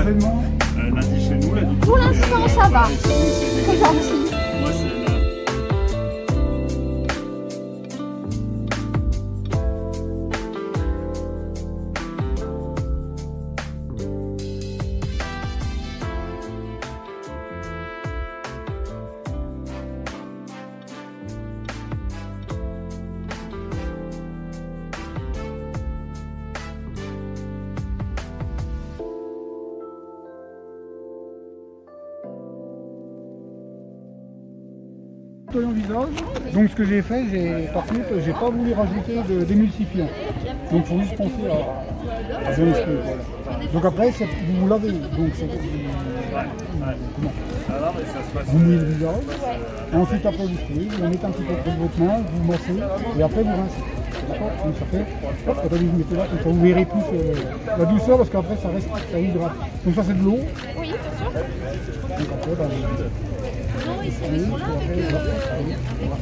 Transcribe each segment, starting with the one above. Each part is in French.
événement? Lundi chez nous, là, du coup. Pour l'instant, ça va. C'est gentil. Moi, c'est nettoyant visage. Donc ce que j'ai fait, par contre, j'ai pas voulu rajouter d'émulsifiant. Donc il faut juste penser à bien l'esprit. Voilà. Donc après, vous vous lavez. Donc vous mouillez le visage. Et ensuite après vous lavez, vous mettez un petit peu près de votre main, vous massez et après vous rincez. D'accord? Donc ça fait, hop, attendez, vous mettez là, comme ça vous verrez plus la douceur parce qu'après ça reste, ça hydrate. Donc ça c'est de l'eau. Oui, c'est sûr. Donc après,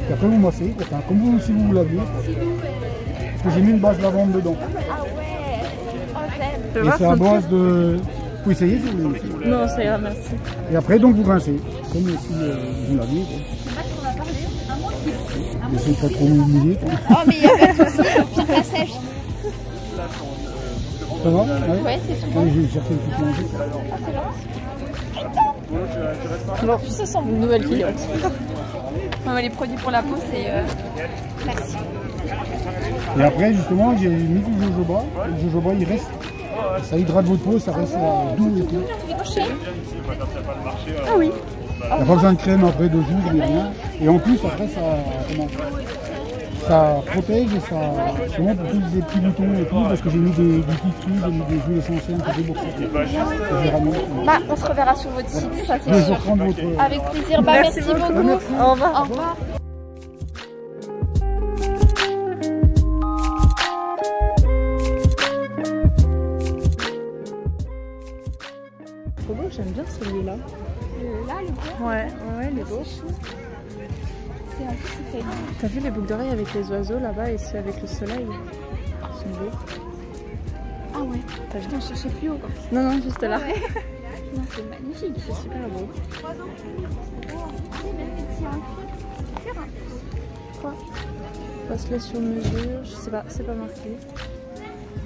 et après vous massez, comme vous si vous vous lavez. Parce que j'ai mis une base lavande dedans. Ah ouais. Oh, j'aime. Et c'est à base de... Vous essayez si vous voulez. Non, ça ira, merci. Et après donc vous rincez. Comme si vous laviez. Essayez de pas trop mouiller. Oh mais il y a pas de souci, puis ça sèche. Ça va? Ouais, c'est tout bon. J'ai cherché une petite manger. Alors, ça sent une nouvelle cliente. Les produits pour la peau, c'est... Merci. Et après justement j'ai mis du jojoba. Le jojoba il reste. Ça hydrate votre peau, ça reste doux et tout. Ah oui. Il n'y a pas besoin de crème après 2 jours, ni rien. Et en plus, après, ça protège et ça. Souvent pour tous les petits boutons et tout, parce que j'ai mis des tea j'ai mis des huiles essentielles pour débourser. Bah, on se reverra sur votre site, ça c'est Je vais sûr. reprendre votre. Avec plaisir. Bah, merci beaucoup. Merci. Au revoir. Au revoir. Trop beau, j'aime bien celui-là. Là, le bleu. Ouais, il est beau. C'est un peu fait. T'as vu les boucles d'oreilles avec les oiseaux là-bas et ceux avec le soleil? Ils sont beaux. Ah ouais. T'as vu? Putain, je cherchais plus haut. Non, non, juste là. Ouais. Non, c'est magnifique. C'est super beau. Quoi? Bracelet sur mesure, je sais pas, c'est pas marqué.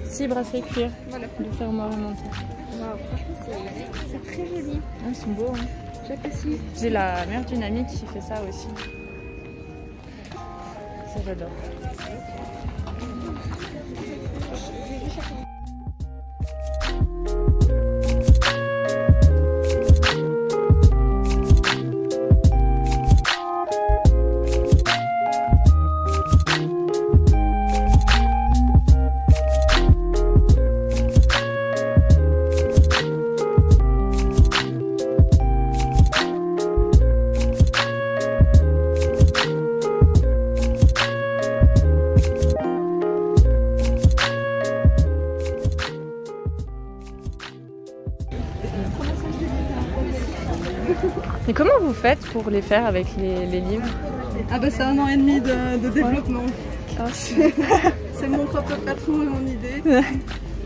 Si, bracelet cuir, Voilà. de ferme ornemental. Waouh, franchement, c'est très joli. Ah, ils sont beaux, hein. J'apprécie. J'ai la mère d'une amie qui fait ça aussi. Ça, j'adore. Et comment vous faites pour les faire avec les livres? Ah bah c'est 1 an et demi de développement. Ah, c'est mon propre patron et mon idée.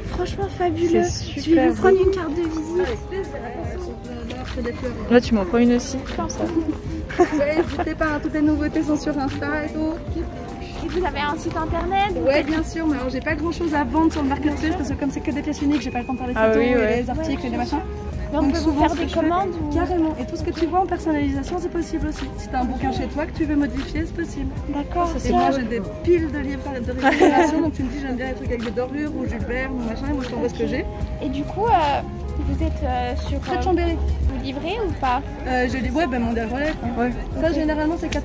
Franchement, fabuleux. C'est Je vais vous super prendre une carte de visite. Avec plaisir, attention, des fleurs. Là, tu m'en prends une aussi, comme ça. Ouais, n'hésitez pas, toutes les nouveautés sont sur Insta et tout. Et vous avez un site internet? Ouais, bien sûr, mais alors j'ai pas grand chose à vendre sur le marketplace parce que comme c'est que des pièces uniques, j'ai pas le temps de faire les Ah photos oui, ouais. et les articles et les machins. Mais on Donc peut vous souvent, faire ce que des je fais- commandes ou... Carrément. Et tout ce que tu vois en personnalisation, c'est possible aussi. Si t'as un bouquin chez toi que tu veux modifier, c'est possible. D'accord, Et moi, j'ai des piles de livres de récupération, donc tu me dis j'aime bien les trucs avec des dorures ou Jules Verne ou machin, et moi je t'envoie ce que j'ai. Et du coup, vous êtes sur... Près de Chambéry. vous livrez ou pas? Je dis ouais, ben mon relais. Ouais. Ça généralement c'est 4,50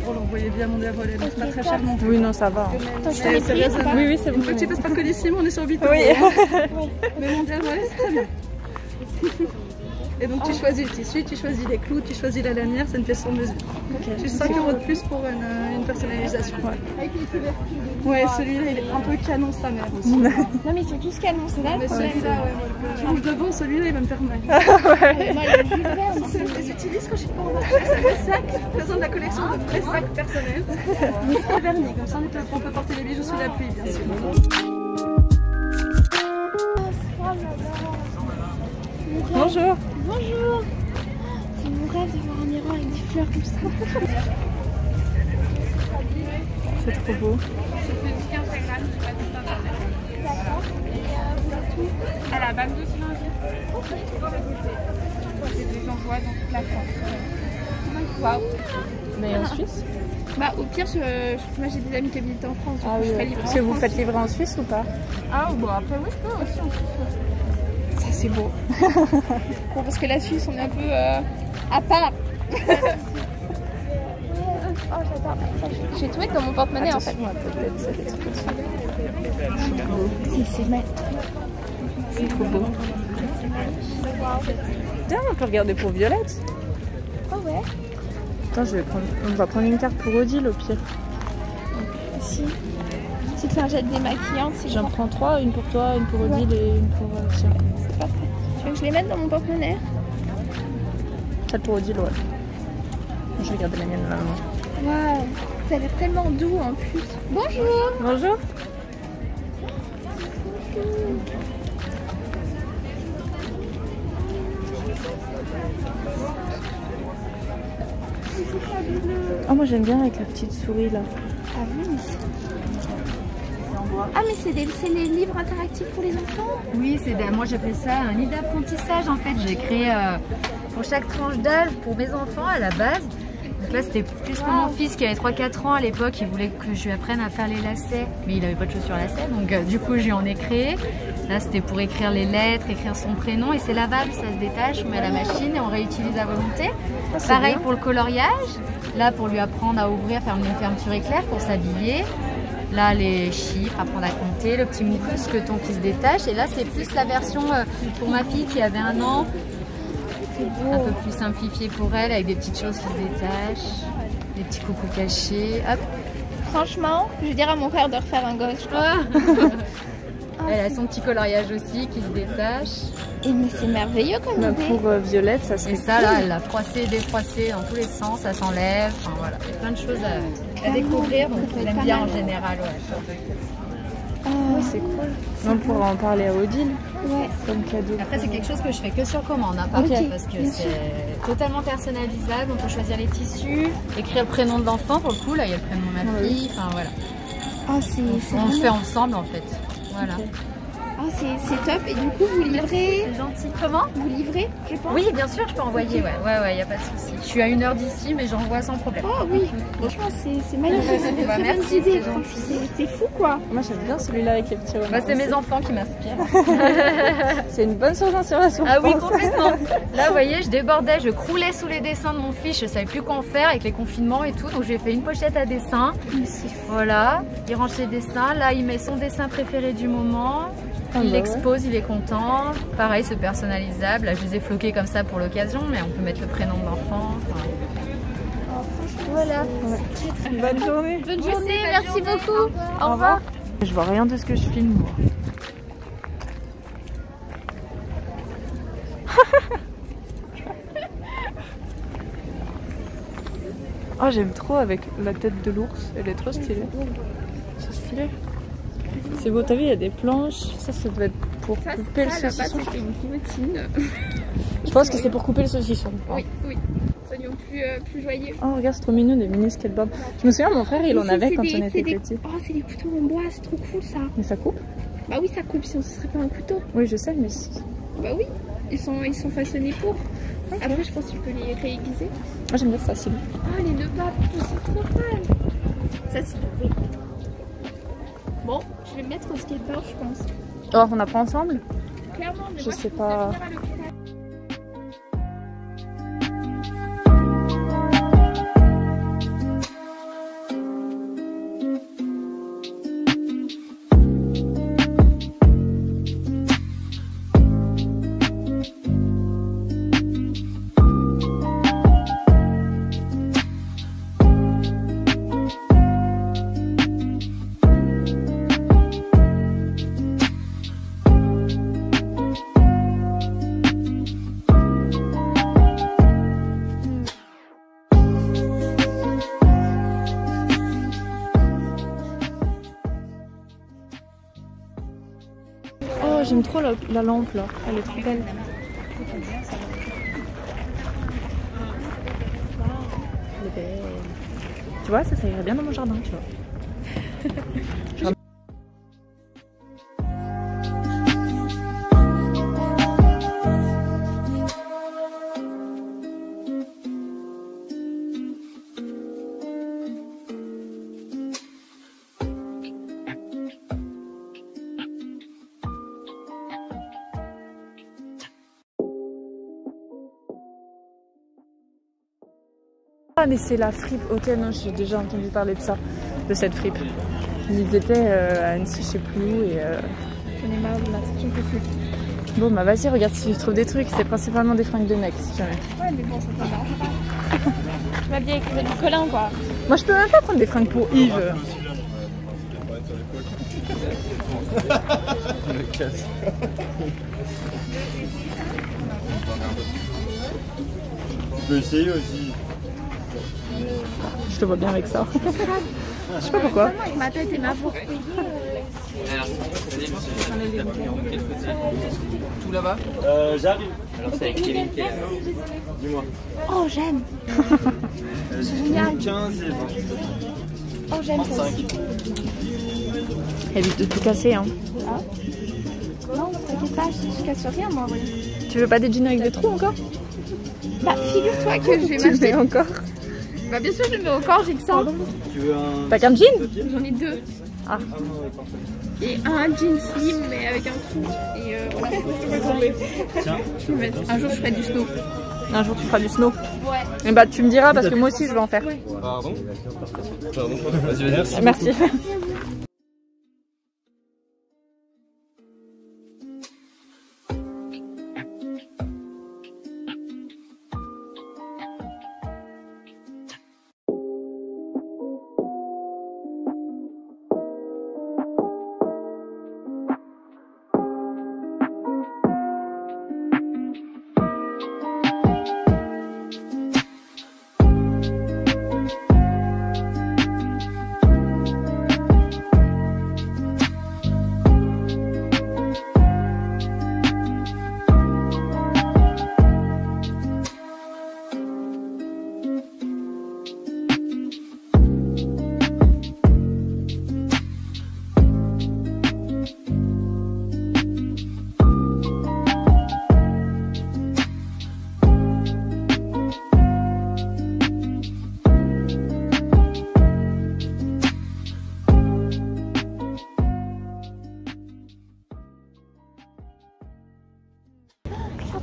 pour l'envoyer via mon relais, donc c'est pas très cher non plus. Oui, non, ça va. Hein. Attends, je te C'est les prie, ou raisonnable. pas? Oui, oui, c'est bon. Une fois que tu passes par Colissimo, on est sur 8 euros. Oui. Mais mon relais c'est très bien. Et donc tu choisis le tissu, tu choisis les clous, tu choisis la lanière, c'est une pièce sur mesure. Juste 5 € de plus pour une personnalisation. Ouais, celui-là il est un peu canon sa mère aussi. Non mais ils sont tous canons, c'est là le Mais problème. celui-là, ouais, je rouge devant, celui-là il va me faire mal. Moi, les Jules Verne, Je les utilise quand je suis pas en vacances. C'est des sacs, faisant de la collection de vrais sacs personnels. Micro vernis, comme ça on peut porter les bijoux sous la pluie, bien sûr. Bonjour. Bonjour. C'est mon rêve de voir un miroir avec des fleurs comme ça. C'est trop beau. À la base de c'est des envois dans toute la France. Waouh. Mais en Suisse? Bah au pire, moi j'ai des amis qui habitent en France. Ah oui, est-ce que vous faites livrer en Suisse ou pas? Ah bon, après oui je peux aussi en Suisse. Ça c'est beau. Bon parce que la Suisse on est un peu à part. Oh j'adore. J'ai tout mettre dans mon porte-monnaie en fait. C'est trop beau. Tiens, on peut regarder pour Violette. Oh ouais. Attends, on va prendre une carte pour Odile au pire. Si. Petite lingette démaquillante. J'en prends 3, une pour toi, une pour Odile et une pour Sia. C'est parfait. Tu veux que je les mette dans mon porte-monnaie? 4 pour Odile, ouais. Je vais garder la mienne là. Waouh, ça a l'air tellement doux en plus. Bonjour. Bonjour. Oh, moi j'aime bien avec la petite souris là. Ah oui. Ah mais c'est les livres interactifs pour les enfants? Oui, moi j'appelle ça un lit d'apprentissage en fait. J'ai créé pour chaque tranche d'âge pour mes enfants à la base. Donc là c'était plus pour mon fils qui avait 3-4 ans à l'époque. Il voulait que je lui apprenne à faire les lacets, mais il n'avait pas de chaussures lacets. Donc du coup je lui en ai créé. Là c'était pour écrire les lettres, écrire son prénom et c'est lavable, ça se détache, on met à la machine et on réutilise à volonté. Pareil pour le coloriage. Là pour lui apprendre à ouvrir, faire une fermeture éclair pour s'habiller. Là, les chiffres, apprendre à compter, le petit mousqueton qui se détache. Et là, c'est plus la version pour ma fille qui avait 1 an. Un peu plus simplifiée pour elle, avec des petites choses qui se détachent, des petits coucous cachés. Hop. Franchement, je vais dire à mon frère de refaire un gosse, je crois. Elle a son petit coloriage aussi qui se détache. Et mais c'est merveilleux comme idée. Pour Violette, ça serait Et ça, là, elle l'a froissé, défroissé dans tous les sens, ça s'enlève. Enfin voilà, il y a plein de choses à découvrir, donc je l'aime bien en général. Ouais. Ouais, c'est cool. On pourra en parler à Odile. Ouais. Comme cadeau. Après, c'est quelque chose que je fais que sur commande, hein, parce que c'est totalement personnalisable. On peut choisir les tissus, écrire le prénom de l'enfant. Pour le coup, là, il y a le prénom de ma fille. Enfin voilà. Oh, on le fait ensemble en fait. Voilà. Oh, c'est top. Et du coup, vous livrez? C'est gentil. Comment? Vous livrez, je pense? Oui, bien sûr, je peux envoyer. Ouais, il n'y a pas de souci. Je suis à 1 heure d'ici, mais j'envoie sans problème. Oh oui, franchement, c'est magnifique. C'est Bah, merci, idée. c'est C'est fou, quoi. Moi, j'aime bien celui-là avec les petits renards. Bah, c'est mes enfants qui m'inspirent. C'est une bonne source d'inspiration. Ah oui, complètement. Là, vous voyez, je débordais, je croulais sous les dessins de mon fils. Je savais plus quoi en faire avec les confinements et tout. Donc, j'ai fait une pochette à dessin. Voilà, il range ses dessins. Là, il met son dessin préféré du moment. Il l'expose, il est content. Pareil, c'est personnalisable. Là, je les ai floqués comme ça pour l'occasion, mais on peut mettre le prénom de l'enfant. Enfin... Voilà. Ouais. Bonne journée. Bonne journée, merci beaucoup. Au revoir. Je vois rien de ce que je filme, moi. Oh, j'aime trop avec la tête de l'ours. Elle est trop stylée. C'est stylé. C'est beau, t'as vu, il y a des planches. Ça doit être pour couper le saucisson. Je pense que c'est pour couper le saucisson. Oui. Soyons plus joyeux. Oh, regarde, c'est trop mignon, des mini skateboards. Je me souviens, mon frère, il en avait quand on était petit. Oh, c'est des couteaux en bois, c'est trop cool ça. Mais ça coupe? Bah oui, ça coupe, sinon ce serait pas un couteau. Oui, je sais, mais... Bah oui, ils sont façonnés pour. Okay. Après, je pense que tu peux les réaiguiser. Moi, j'aime bien ça, c'est bon. Oh, les nœuds papes, c'est trop fun. Ça, c'est oui. Bon, je vais me mettre au skateboard, je pense. Oh, on apprend ensemble? Clairement, mais je sais pas. J'aime trop la lampe là, elle est trop belle. Tu vois, ça irait bien dans mon jardin, tu vois. Ah mais c'est la fripe, ok non j'ai déjà entendu parler de ça, de cette fripe. Ils étaient à Annecy, je sais plus où et... J'en ai marre de la section plus. Bon bah vas-y regarde si tu trouves des trucs, c'est principalement des fringues de mecs si jamais. Ouais mais bon ça me dérange pas. Je m'habille avec les amis Colin quoi. Moi je peux même pas prendre des fringues pour Yves. Tu peux essayer aussi. Je te vois bien avec ça. Je sais pas pourquoi. Avec ma tête et ma voix. Tout là-bas J'arrive. Alors c'est avec Kevin qui est là. Dis-moi. Oh j'aime. C'est génial. 15 et 20. Oh j'aime ça. 35. Évite de tout casser hein. Ah. Non, t'inquiète pas, je casse rien moi. Ouais. Tu veux pas des jeans avec des trous encore? Bah figure-toi que je vais Tu le m'acheter. mets encore? Bah bien sûr je le mets au corps, j'ai que ça. Tu veux un... T'as qu'un jean? J'en ai deux. Ah. Et un jean slim mais avec un trou. Et voilà, je vais tomber. Tiens. Je vais mettre. Un jour je ferai du snow. Un jour tu feras du snow. Ouais. Et bah tu me diras parce que moi aussi je vais en faire. Pardon. Vas-y, vas-y. Merci.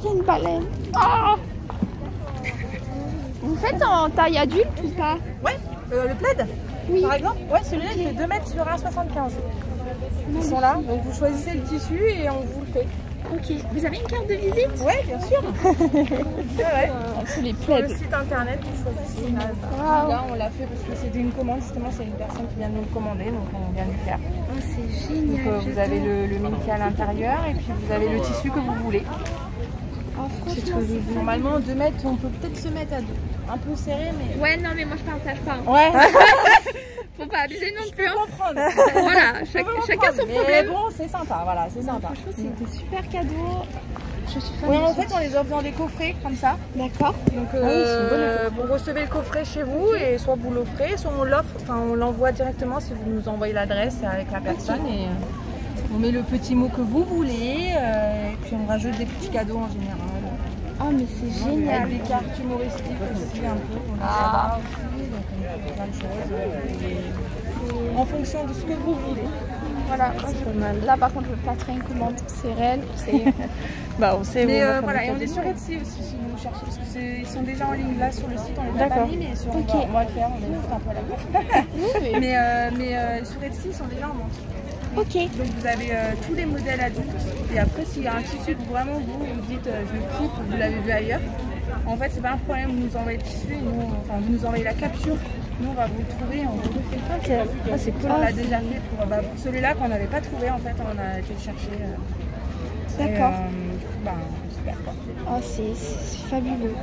Regardez une baleine. Oh vous faites en taille adulte ou pas? Ouais, le plaid Oui. par exemple, ouais celui-là il fait 2 mètres sur 1,75. Ils sont là, donc vous choisissez le tissu et on vous le fait. Ok. Vous avez une carte de visite? Ouais, bien sûr. Ouais. C'est les Sur le plaids. site internet, vous choisissez. Wow. Là, on l'a fait parce que c'était une commande. Justement, c'est une personne qui vient de nous le commander, donc on vient de lui faire. Oh, c'est Donc, génial. vous avez le Minky à l'intérieur et puis vous avez le tissu que vous voulez. Oh, franchement, c'est Normalement, 2 mètres, on peut peut-être se mettre à 2. Un peu serré, mais. Ouais, non, mais moi je partage pas. Ouais. Faut pas abuser non plus. Hein. Comprendre. Voilà, chacun son Mais problème. bon, c'est sympa, voilà, c'est sympa. Franchement, c'est des super cadeaux. Je suis fan. Oui, de en ce fait, on les offre dans des coffrets comme ça. D'accord. Donc, vous recevez le coffret chez vous et soit vous l'offrez, soit on l'offre, enfin on l'envoie directement si vous nous envoyez l'adresse avec la personne et on met le petit mot que vous voulez et puis on rajoute des petits cadeaux en général. Oh, mais c'est génial. Avec des cartes humoristiques aussi un peu, on a ça aussi, donc on fait plein de choses en fonction de ce que vous voulez. Voilà, c'est pas mal. Là, par contre, je passerai une commande. C'est réel. Bah on sait. Mais voilà, et on est sur Etsy aussi si vous cherchez, parce qu'ils sont déjà en ligne là sur le site, on les a pas D'accord. mis, mais sur, Ok. on va le faire, on est juste un peu à la mais sur Etsy, ils sont déjà en vente. Ok. Donc vous avez tous les modèles adultes, et après s'il y a un tissu que vraiment vous dites je le kiffe, vous l'avez vu ailleurs, en fait c'est pas un problème, vous nous envoyez le tissu, et nous, enfin vous nous envoyez la capture, nous on va vous le trouver, on vous le fait. Ok, ah, c'est cool. On l'a déjà fait pour celui-là qu'on n'avait pas trouvé, en fait on a été le chercher. D'accord. Du coup, super quoi. Oh, c'est fabuleux.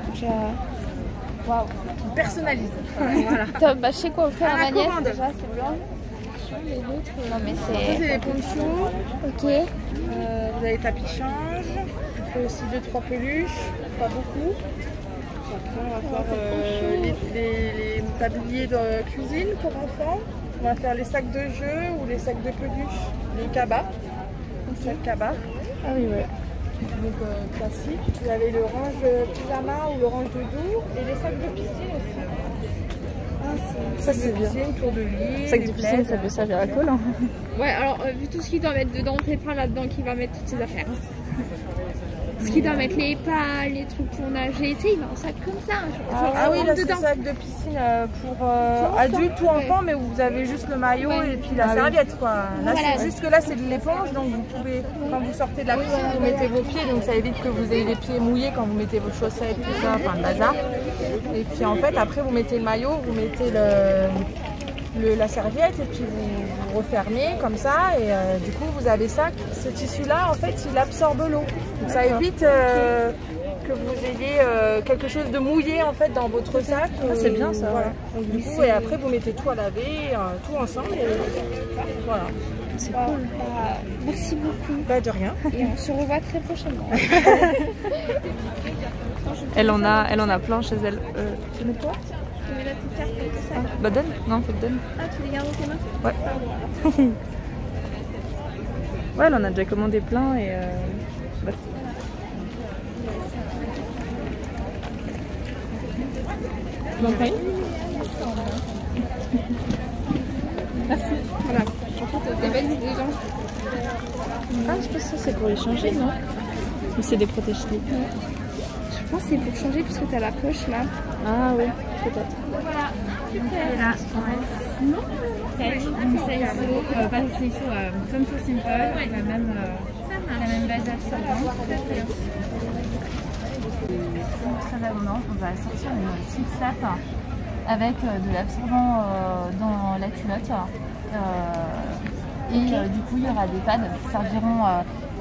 Waouh. On personnalise. Voilà. Top. Bah, je sais quoi offrir À à la ma nièce commande. déjà, c'est bien. Et l'autre, non mais Ça c'est c'est. les ponchos. Ok. Vous avez tapis change. fait aussi 2-3 peluches, pas beaucoup. Après, on va faire les tabliers de cuisine pour enfants. On va faire les sacs de jeux ou les sacs de peluche, les cabas. Les sacs cabas. Ah oui, ouais. Donc classique. Vous avez le range pyjama ou le range doudou et les sacs de piscine aussi. Ça c'est bien. Piscine, tour de lit. Sac de piscine, ça peut servir à quoi là? Ouais, alors vu tout ce qu'il doit mettre dedans, c'est pas là-dedans qu'il va mettre toutes ses affaires. Ce qu'il doit mettre les pales, les trucs pour nager, tu sais, il va en sac comme ça. Ah oui, là c'est le sac de piscine pour adultes ou enfants, mais où vous avez juste le maillot et puis la serviette quoi. Là Voilà. c'est juste que là c'est de l'éponge, donc vous pouvez, quand vous sortez de la piscine, vous mettez vos pieds, donc ça évite que vous ayez les pieds mouillés quand vous mettez vos chaussettes, tout ça, enfin le bazar. Et puis en fait après vous mettez le maillot, vous mettez la serviette et puis vous refermez comme ça et du coup vous avez ça. Ce tissu là en fait il absorbe l'eau, donc ça évite que vous ayez quelque chose de mouillé en fait dans votre sac. C'est bien ça. Voilà. Donc, du coup, et après vous mettez tout à laver, tout ensemble et voilà. C'est cool. Merci beaucoup. Bah de rien. Et on se revoit très prochainement. Elle en a plein chez elle. Tu mets toi? Tu mets la petite carte comme ça. Bah donne. Non, faut que donne. Ah, tu les gardes dans tes mains? Ouais. Ouais, elle en a déjà commandé plein et bah, Merci. Voilà. En fait, des belles dedans. ah, je pense que ça c'est pour les changer, non? Ou c'est des protège-slips? Je pense que c'est pour changer puisque t'as la poche là. Ah oui, peut-être. Voilà. Et là, comme So Simple, la même base absorbante. Très abondante, on va sortir une slip slap avec de l'absorbant dans la culotte. Du coup, il y aura des pads qui serviront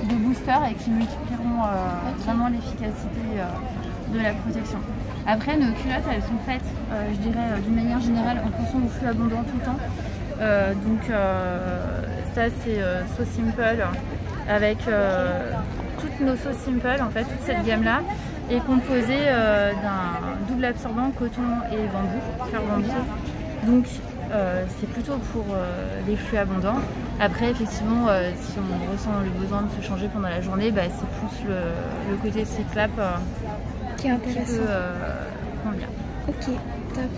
de booster et qui multiplieront vraiment l'efficacité de la protection. Après, nos culottes, elles sont faites, je dirais, d'une manière générale, en fonction du flux abondant tout le temps. Ça, c'est So Simple avec toutes nos So Simple, en fait, toute cette gamme-là est composée d'un double absorbant coton et bambou, fleur bambou. Donc, c'est plutôt pour les flux abondants. Après, effectivement, si on ressent le besoin de se changer pendant la journée, bah, c'est plus le côté slip-slap Qui est intéressant. qui peut convenir. Ok, top.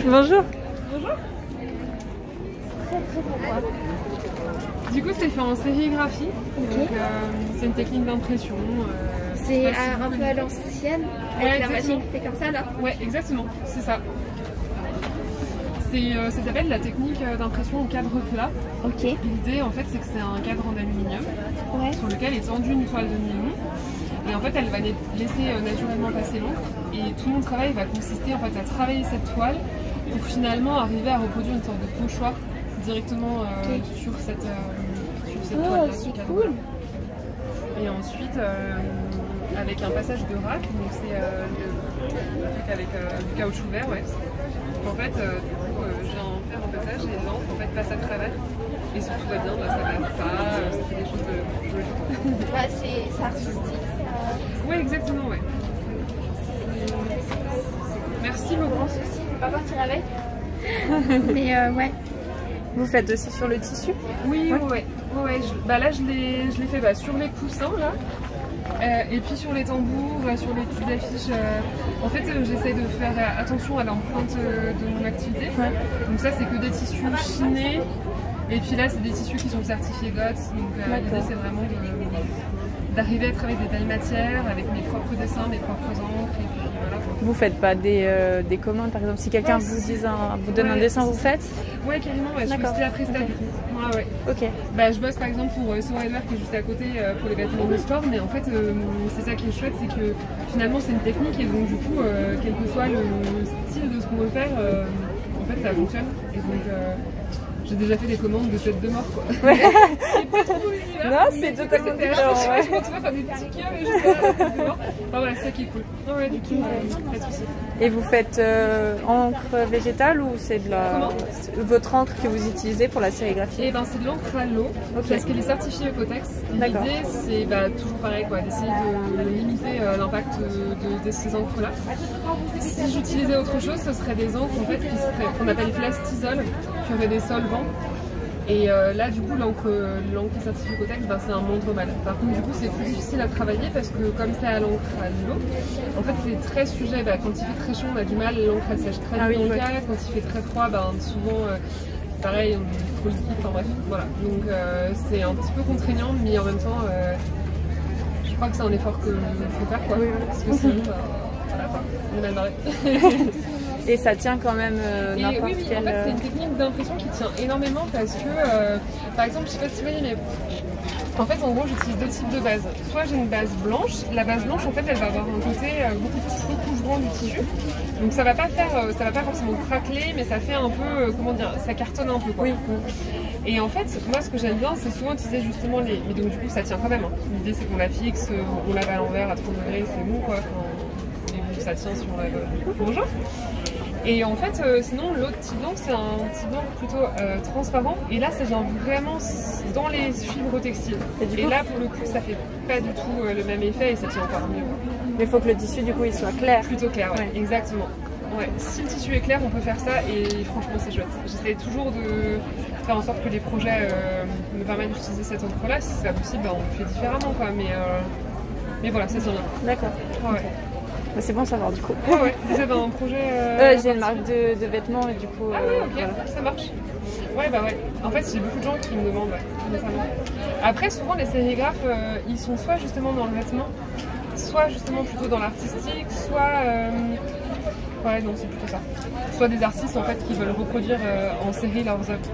Bonjour. Du coup, c'est fait en sérigraphie. Donc, c'est une technique d'impression. C'est un peu à l'ancienne, avec la machine qui fait comme ça là. Ouais, exactement, c'est ça. Ça s'appelle la technique d'impression au cadre plat. Ok. L'idée, en fait, c'est que c'est un cadre en aluminium sur lequel est tendue une toile de nylon. Et en fait, elle va laisser naturellement passer l'encre. Et tout mon travail va consister en fait à travailler cette toile pour finalement arriver à reproduire une sorte de pochoir directement sur cette toile. C'est cool. Et ensuite, avec un passage de rack, donc c'est le truc avec du caoutchouc vert, ouais. En fait, j'ai un passage et l'encre en fait passe à travers. Et si tout va bien, ça va pas, ça fait des choses jolies. C'est artistique. Oui, exactement, ouais. Merci beaucoup. Je ne vais pas partir avec. Mais ouais. Vous faites aussi sur le tissu? Oui, ouais. Là, je l'ai fait sur les coussins, là. Et puis sur les tambours, sur les petites affiches. En fait, j'essaie de faire attention à l'empreinte de mon activité. Ouais. Donc ça, c'est que des tissus chinés. Et puis là, c'est des tissus qui sont certifiés GOTS. Donc l'idée, c'est vraiment d'arriver à travailler des belles matières avec mes propres dessins, mes propres encres. Et puis, voilà. Vous faites pas des commandes, par exemple, si quelqu'un vous donne un dessin, vous faites? Ouais, carrément, je suis styliste après stage. Ouais. Ok. Je bosse par exemple pour Sorever qui est juste à côté pour les vêtements de sport, mais en fait c'est ça qui est chouette, c'est que finalement c'est une technique et donc du coup quel que soit le style de ce qu'on veut faire, en fait ça fonctionne. Et donc j'ai déjà fait des commandes de tête de mort quoi. Ouais. Non, c'est totalement différent. Je me retrouve à faire des petits cœurs et juste là, la tête de mort. Enfin voilà, c'est ça qui est cool. Ouais, du coup, pas de soucis. Et vous faites encre végétale ou c'est de la... votre encre que vous utilisez pour la sérigraphie? Eh ben c'est de l'encre à l'eau, parce qu'elle est certifiée Ecotex. L'idée c'est toujours pareil quoi, d'essayer de limiter l'impact de ces encres là. Si j'utilisais autre chose, ce serait des encres en fait qu'on appelle plastisol, qui auraient des solvants. Et là du coup l'encre certifiée Ecotex, c'est un moindre mal. Par contre du coup c'est plus difficile à travailler parce que comme c'est à l'encre à l'eau, en fait c'est très sujet, quand il fait très chaud on a du mal, l'encre elle sèche très vite dans le cas, quand il fait très froid souvent pareil on est trop liquide, enfin bref, voilà. Donc c'est un petit peu contraignant mais en même temps je crois que c'est un effort qu'il faut faire quoi, parce que sinon voilà, on est mal barré. Et ça tient quand même n'importe quel... En fait, c'est une technique d'impression qui tient énormément parce que, par exemple, je sais pas si vous voyez, mais en fait, en gros, j'utilise deux types de bases. Soit j'ai une base blanche. La base blanche, en fait, elle va avoir un côté beaucoup plus recouvrant du tissu. Donc ça va pas forcément craqueler, mais ça fait un peu, comment dire, ça cartonne un peu, quoi. Oui. Et en fait, moi, ce que j'aime bien, c'est souvent utiliser justement les... Mais donc, du coup, ça tient quand même. L'idée, c'est qu'on la fixe, on lave à l'envers à 30 degrés, c'est mou, quoi. Et donc, ça tient si on lave... Bonjour. Et en fait, sinon, l'autre type d'encre, c'est un type d'encre plutôt transparent. Et là, ça vient vraiment dans les fibres textiles. Et là, pour le coup, ça fait pas du tout le même effet et ça tient encore mieux. Mais il faut que le tissu, du coup, il soit clair. Plutôt clair, ouais. Exactement. Ouais. Si le tissu est clair, on peut faire ça et franchement, c'est chouette. J'essaie toujours de faire en sorte que les projets me permettent d'utiliser cette encre-là. Si c'est pas possible, on le fait différemment, quoi. Mais voilà, ça tient bien. D'accord. Ouais. C'est bon à savoir du coup. Ouais. Vous avez un projet j'ai une marque de vêtements et du coup... Ah oui, ok, voilà. Ça marche. Ouais. En fait, j'ai beaucoup de gens qui me demandent, notamment. Après, souvent, les sérigraphes, ils sont soit justement dans le vêtement, soit justement plutôt dans l'artistique, soit... Ouais, donc c'est plutôt ça. Soit des artistes, en fait, qui veulent reproduire en série leurs œuvres.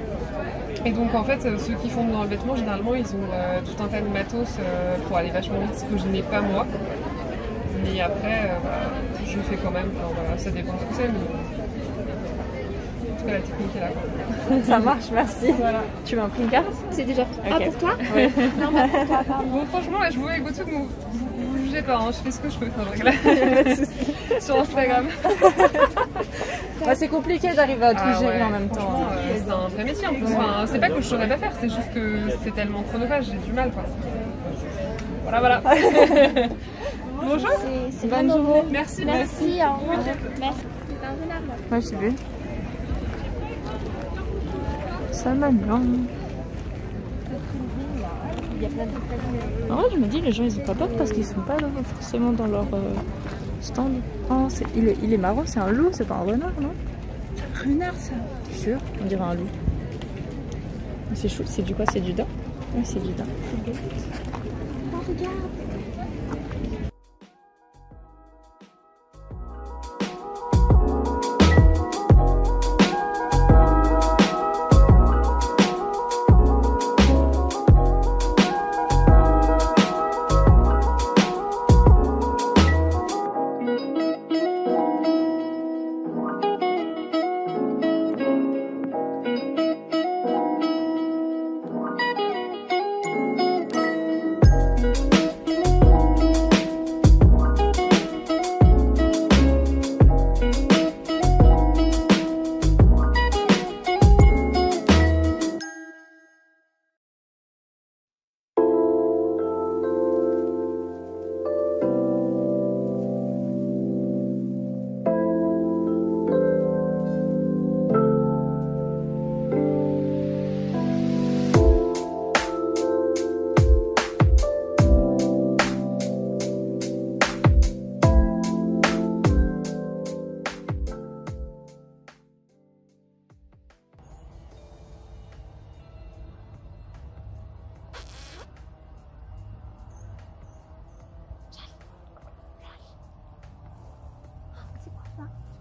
Et donc, en fait, ceux qui font dans le vêtement, généralement, ils ont tout un tas de matos pour aller vachement vite, ce que je n'ai pas moi. Mais après, je le fais quand même. Enfin, voilà, ça dépend de ce que c'est. Mais... En tout cas, la technique est là. Quoi. Ça marche, merci. Voilà. Tu m'as pris une carte? C'est déjà fait. Ah, pour toi? Oui. Non, pour toi, pardon. Bon, franchement, là, je vous vois avec vos trucs, vous jugez pas. Je fais ce que je peux. Enfin, sur Instagram. C'est compliqué d'arriver à tout gérer en même temps. C'est un vrai métier en plus. Enfin, c'est pas que je saurais pas faire, c'est juste que c'est tellement chronophage, j'ai du mal. Quoi. Voilà. Bonjour. C'est bonne journée. Merci. Merci, au revoir. Merci. C'est un renard là. Ouais, j'ai vu. Ça m'adore. En vrai, je me dis, les gens ils ont pas peur parce qu'ils sont pas forcément dans leur stand. Oh, il est marrant, c'est un loup, c'est pas un renard, non? C'est un renard ça. T'es sûr? On dirait un loup. C'est chou, c'est du quoi? C'est du daim? Oui, c'est du daim. Oh, regarde.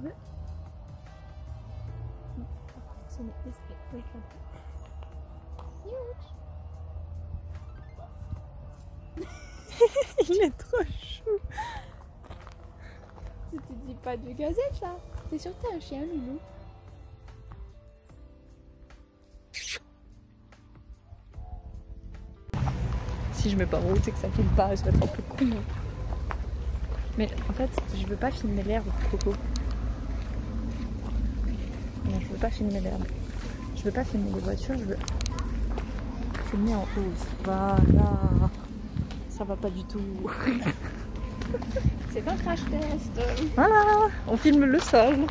veux. C'est l'esprit. Il est trop chou. Tu te dis pas du gazette là. T'es sûr que t'es un chien, Loulou? Si je mets pas en route, c'est que ça filme pas, je vais être un peu con. Mais en fait, je veux pas filmer l'herbe, Coco. Non, je veux pas filmer l'herbe. Je veux pas filmer les voitures, je veux filmer en haut. Voilà. Ça va pas du tout. C'est un crash test. Voilà, on filme le sol.